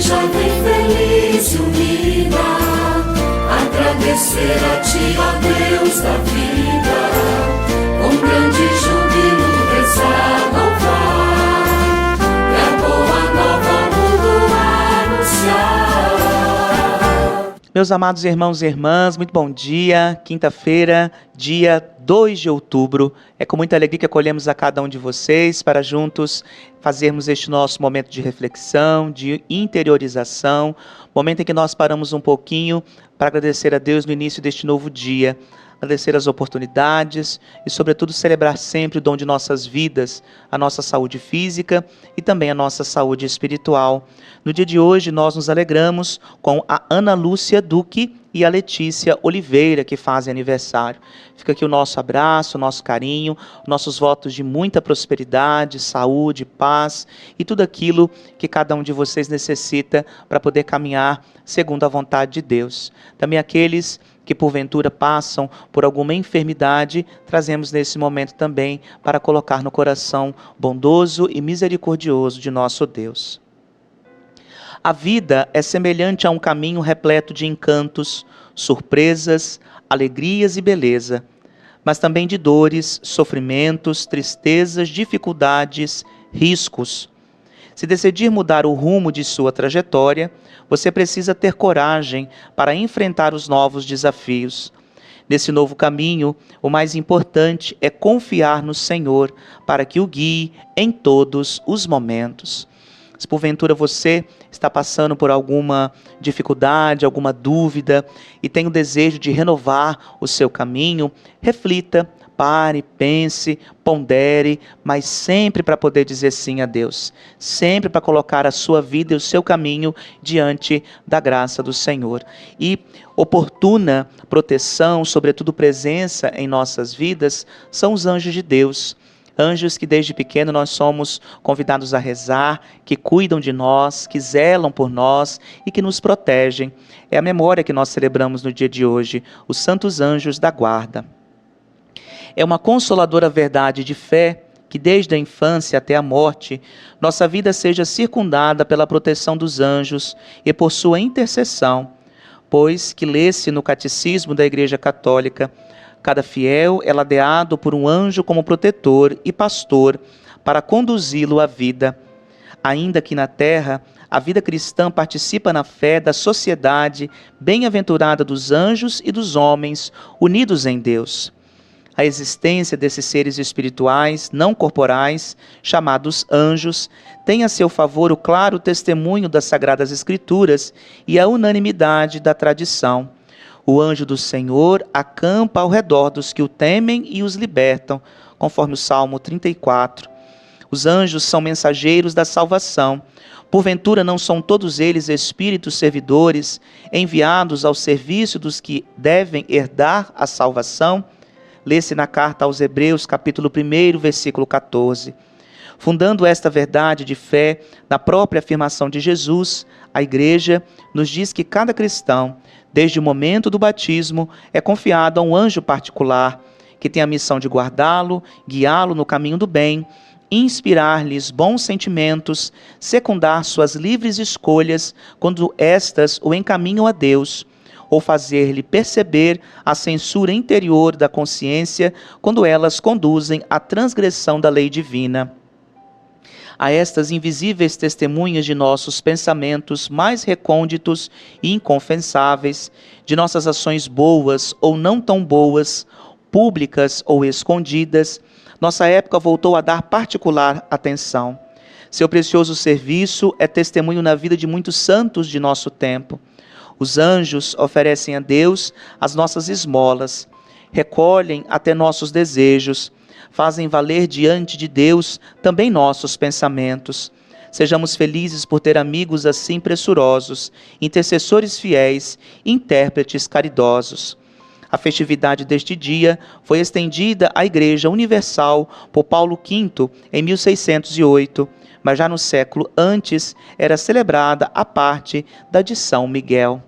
igreja vem feliz e unida, agradecer a ti, ó Deus da vida, com grande júbilo rezar, louvar, e a boa nova ao mundo anunciar. Meus amados irmãos e irmãs, muito bom dia. Quinta-feira, dia 2 de outubro. É com muita alegria que acolhemos a cada um de vocês para juntos fazermos este nosso momento de reflexão, de interiorização, momento em que nós paramos um pouquinho para agradecer a Deus no início deste novo dia, agradecer as oportunidades e, sobretudo, celebrar sempre o dom de nossas vidas, a nossa saúde física e também a nossa saúde espiritual. No dia de hoje, nós nos alegramos com a Ana Lúcia Duque e a Letícia Oliveira, que fazem aniversário. Fica aqui o nosso abraço, o nosso carinho, nossos votos de muita prosperidade, saúde, paz e tudo aquilo que cada um de vocês necessita para poder caminhar segundo a vontade de Deus. Também aqueles que porventura passam por alguma enfermidade, trazemos nesse momento também para colocar no coração bondoso e misericordioso de nosso Deus. A vida é semelhante a um caminho repleto de encantos, surpresas, alegrias e beleza, mas também de dores, sofrimentos, tristezas, dificuldades, riscos. Se decidir mudar o rumo de sua trajetória, você precisa ter coragem para enfrentar os novos desafios. Nesse novo caminho, o mais importante é confiar no Senhor para que o guie em todos os momentos. Se porventura você está passando por alguma dificuldade, alguma dúvida e tem o desejo de renovar o seu caminho, reflita, pare, pense, pondere, mas sempre para poder dizer sim a Deus, sempre para colocar a sua vida e o seu caminho diante da graça do Senhor. E oportuna proteção, sobretudo presença em nossas vidas, são os anjos de Deus. Anjos que desde pequeno nós somos convidados a rezar, que cuidam de nós, que zelam por nós e que nos protegem. É a memória que nós celebramos no dia de hoje, os santos anjos da guarda. É uma consoladora verdade de fé que desde a infância até a morte, nossa vida seja circundada pela proteção dos anjos e por sua intercessão, pois que lê-se no Catecismo da Igreja Católica: cada fiel é ladeado por um anjo como protetor e pastor para conduzi-lo à vida. Ainda que na terra, a vida cristã participa na fé da sociedade bem-aventurada dos anjos e dos homens unidos em Deus. A existência desses seres espirituais, não corporais, chamados anjos, tem a seu favor o claro testemunho das Sagradas Escrituras e a unanimidade da tradição. O anjo do Senhor acampa ao redor dos que o temem e os libertam, conforme o Salmo 34. Os anjos são mensageiros da salvação. Porventura não são todos eles espíritos servidores, enviados ao serviço dos que devem herdar a salvação? Lê-se na carta aos Hebreus, capítulo 1, versículo 14. Fundando esta verdade de fé na própria afirmação de Jesus, a Igreja nos diz que cada cristão, desde o momento do batismo, é confiado a um anjo particular, que tem a missão de guardá-lo, guiá-lo no caminho do bem, inspirar-lhes bons sentimentos, secundar suas livres escolhas quando estas o encaminham a Deus, ou fazer-lhe perceber a censura interior da consciência quando elas conduzem à transgressão da lei divina. A estas invisíveis testemunhas de nossos pensamentos mais recônditos e inconfessáveis, de nossas ações boas ou não tão boas, públicas ou escondidas, nossa época voltou a dar particular atenção. Seu precioso serviço é testemunho na vida de muitos santos de nosso tempo. Os anjos oferecem a Deus as nossas esmolas, recolhem até nossos desejos, fazem valer diante de Deus também nossos pensamentos. Sejamos felizes por ter amigos assim pressurosos, intercessores fiéis, intérpretes caridosos. A festividade deste dia foi estendida à Igreja Universal por Paulo V em 1608, mas já no século antes era celebrada a parte da de São Miguel.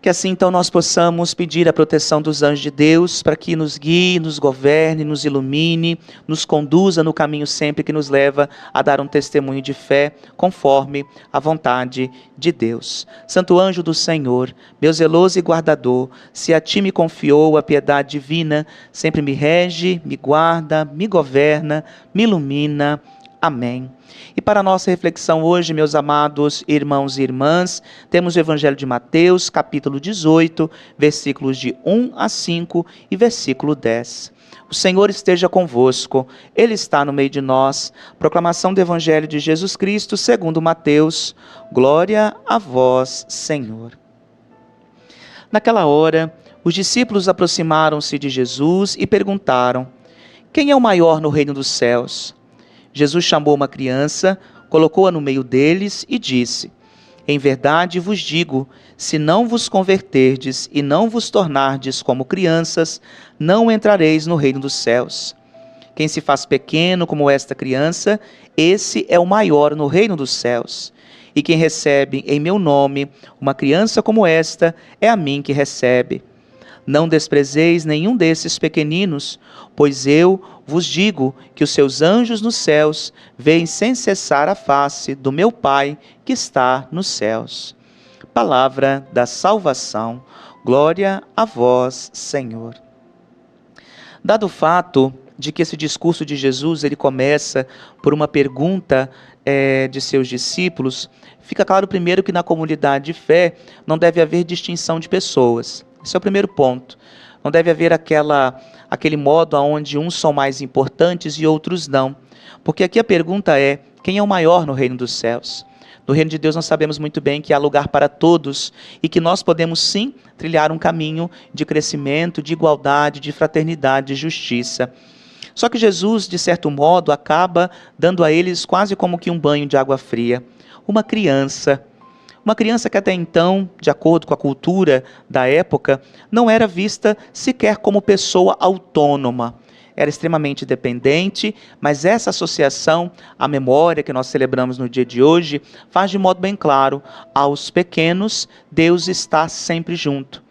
Que assim então nós possamos pedir a proteção dos anjos de Deus para que nos guie, nos governe, nos ilumine, nos conduza no caminho sempre que nos leva a dar um testemunho de fé conforme a vontade de Deus. Santo anjo do Senhor, meu zeloso e guardador, se a ti me confiou a piedade divina, sempre me rege, me guarda, me governa, me ilumina. Amém. E para a nossa reflexão hoje, meus amados irmãos e irmãs, temos o Evangelho de Mateus, capítulo 18, versículos de 1 a 5 e versículo 10. O Senhor esteja convosco, Ele está no meio de nós. Proclamação do Evangelho de Jesus Cristo, segundo Mateus. Glória a vós, Senhor. Naquela hora, os discípulos aproximaram-se de Jesus e perguntaram: quem é o maior no reino dos céus? Jesus chamou uma criança, colocou-a no meio deles e disse: em verdade vos digo, se não vos converterdes e não vos tornardes como crianças, não entrareis no reino dos céus. Quem se faz pequeno como esta criança, esse é o maior no reino dos céus. E quem recebe em meu nome uma criança como esta, é a mim que recebe. Não desprezeis nenhum desses pequeninos, pois eu vos digo que os seus anjos nos céus veem sem cessar a face do meu Pai que está nos céus. Palavra da salvação. Glória a vós, Senhor. Dado o fato de que esse discurso de Jesus ele começa por uma pergunta de seus discípulos, fica claro primeiro que na comunidade de fé não deve haver distinção de pessoas. Esse é o primeiro ponto. Não deve haver aquele modo onde uns são mais importantes e outros não. Porque aqui a pergunta é: quem é o maior no reino dos céus? No reino de Deus nós sabemos muito bem que há lugar para todos e que nós podemos sim trilhar um caminho de crescimento, de igualdade, de fraternidade, de justiça. Só que Jesus, de certo modo, acaba dando a eles quase como que um banho de água fria. Uma criança que até então, de acordo com a cultura da época, não era vista sequer como pessoa autônoma. Era extremamente dependente, mas essa associação à memória que nós celebramos no dia de hoje faz de modo bem claro: aos pequenos, Deus está sempre junto.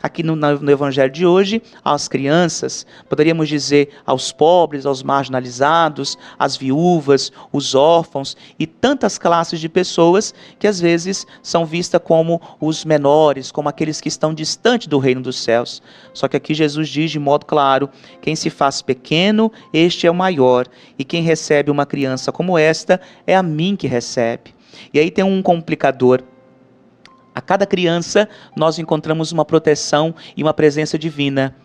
Aqui no Evangelho de hoje, às crianças, poderíamos dizer aos pobres, aos marginalizados, às viúvas, os órfãos e tantas classes de pessoas que às vezes são vistas como os menores, como aqueles que estão distantes do reino dos céus. Só que aqui Jesus diz de modo claro: quem se faz pequeno, este é o maior, e quem recebe uma criança como esta, é a mim que recebe. E aí tem um complicador. A cada criança nós encontramos uma proteção e uma presença divina.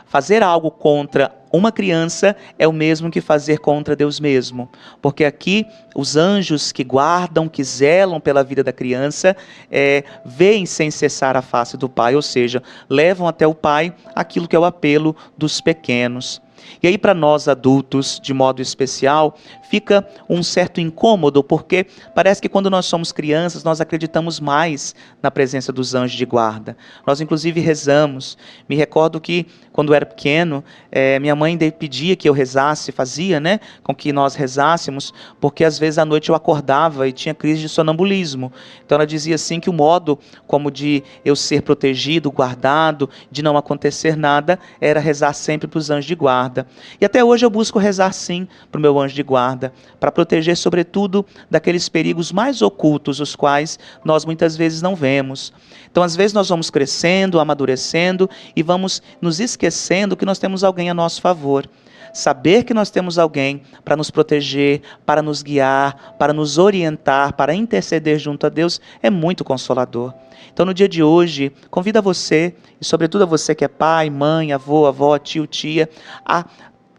Fazer algo contra uma criança é o mesmo que fazer contra Deus mesmo. Porque aqui os anjos que guardam, que zelam pela vida da criança, veem sem cessar a face do Pai, ou seja, levam até o Pai aquilo que é o apelo dos pequenos. E aí para nós adultos, de modo especial, fica um certo incômodo, porque parece que quando nós somos crianças, nós acreditamos mais na presença dos anjos de guarda. Nós inclusive rezamos. Me recordo que quando eu era pequeno, minha mãe pedia que eu rezasse, fazia, com que nós rezássemos, porque às vezes à noite eu acordava e tinha crise de sonambulismo. Então ela dizia assim que o modo como de eu ser protegido, guardado, de não acontecer nada, era rezar sempre para os anjos de guarda. E até hoje eu busco rezar sim para o meu anjo de guarda, para proteger sobretudo daqueles perigos mais ocultos, os quais nós muitas vezes não vemos. Então às vezes nós vamos crescendo, amadurecendo e vamos nos esquecendo que nós temos alguém a nosso favor. Saber que nós temos alguém para nos proteger, para nos guiar, para nos orientar, para interceder junto a Deus é muito consolador. Então no dia de hoje, convido a você, e sobretudo a você que é pai, mãe, avô, avó, tio, tia, a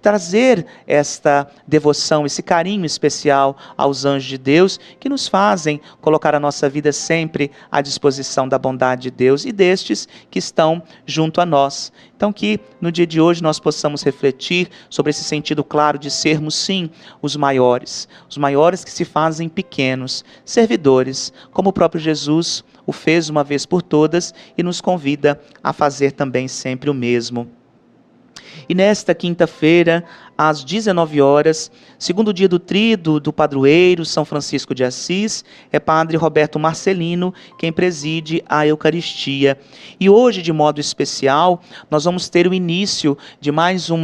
trazer esta devoção, esse carinho especial aos anjos de Deus, que nos fazem colocar a nossa vida sempre à disposição da bondade de Deus e destes que estão junto a nós. Então que no dia de hoje nós possamos refletir sobre esse sentido claro de sermos sim os maiores que se fazem pequenos, servidores, como o próprio Jesus o fez uma vez por todas e nos convida a fazer também sempre o mesmo. E nesta quinta-feira, às 19 horas. Segundo dia do tríduo do padroeiro São Francisco de Assis, é Padre Roberto Marcelino quem preside a Eucaristia. E hoje, de modo especial, nós vamos ter o início de mais um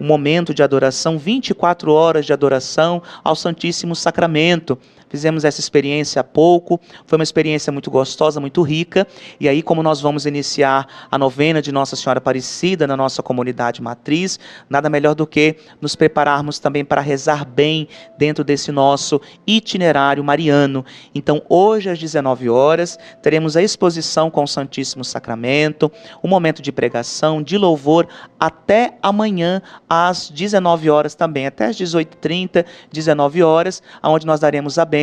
momento de adoração, 24 horas de adoração ao Santíssimo Sacramento. Fizemos essa experiência há pouco, foi uma experiência muito gostosa, muito rica, e aí como nós vamos iniciar a novena de Nossa Senhora Aparecida na nossa comunidade matriz, nada melhor do que nos prepararmos também para rezar bem dentro desse nosso itinerário mariano. Então hoje às 19 horas teremos a exposição com o Santíssimo Sacramento, um momento de pregação, de louvor, até amanhã às 19 horas também, até às 18h30, 19 horas, onde nós daremos a bênção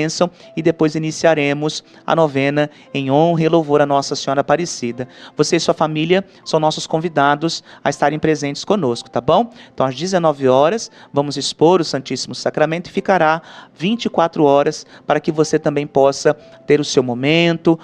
e depois iniciaremos a novena em honra e louvor a Nossa Senhora Aparecida. Você e sua família são nossos convidados a estarem presentes conosco, tá bom? Então às 19 horas vamos expor o Santíssimo Sacramento e ficará 24 horas para que você também possa ter o seu momento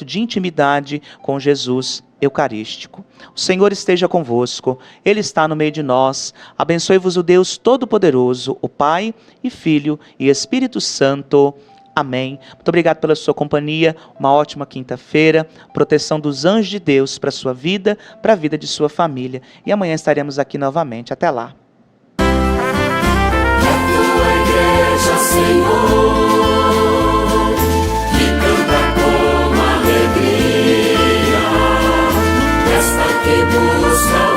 de intimidade com Jesus eucarístico. O Senhor esteja convosco, Ele está no meio de nós. Abençoe-vos o Deus Todo-Poderoso, o Pai e Filho e Espírito Santo. Amém. Muito obrigado pela sua companhia, uma ótima quinta-feira, proteção dos anjos de Deus para a sua vida, para a vida de sua família. E amanhã estaremos aqui novamente. Até lá. Tua igreja, Senhor, que canta com alegria, esta que busca